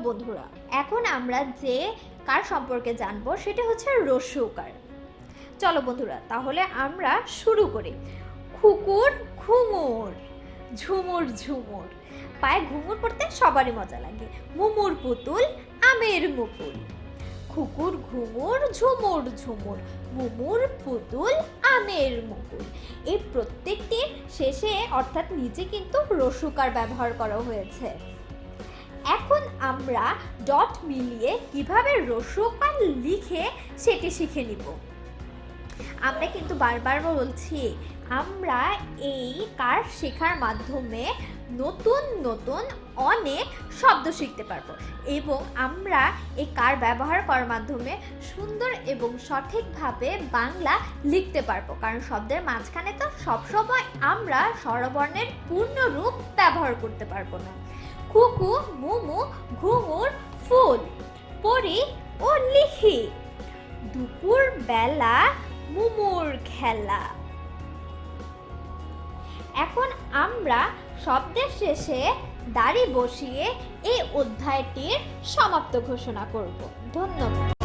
বন্ধুরা, এখন আমরা যে কার সম্পর্কে জানবো সেটা হচ্ছে রস্যকার। চলো বন্ধুরা, তাহলে আমরা শুরু করি। খুকুর ঘুঙুর, ঝুমুর ঝুমুর, পায়ে ঘুঙুর পড়তে সবারই মজা লাগে। মুমুর পুতুল, আমের মুকুল। খুকুর ঘুঙুর, ঝুমুর ঝুমুর, মুমুর পুতুল, আমের মুকুল। এই প্রত্যেকটির শেষে অর্থাৎ নিচে কিন্তু রস্যকার ব্যবহার করা হয়েছে। এখন আমরা ডট মিলিয়ে কিভাবে রস্যকার লিখে সেটি শিখে নিব। আমরা কিন্তু বারবার বলছি, আমরা এই কার শেখার মাধ্যমে নতুন নতুন অনেক শব্দ শিখতে পারবো এবং আমরা এই কার ব্যবহার করার মাধ্যমে সুন্দর এবং সঠিকভাবে বাংলা লিখতে পারবো, কারণ শব্দের মাঝখানে তো সবসময় আমরা স্বরবর্ণের পূর্ণ রূপ ব্যবহার করতে পারবো না। খুকু, মুমু, ঘুঙুর, ফুল, পড়ি ও লিখি, দুপুর বেলা মুমুর খেলা। এখন আমরা শব্দের শেষে দাড়ি বসিয়ে এই অধ্যায়টির সমাপ্ত ঘোষণা করব। ধন্যবাদ।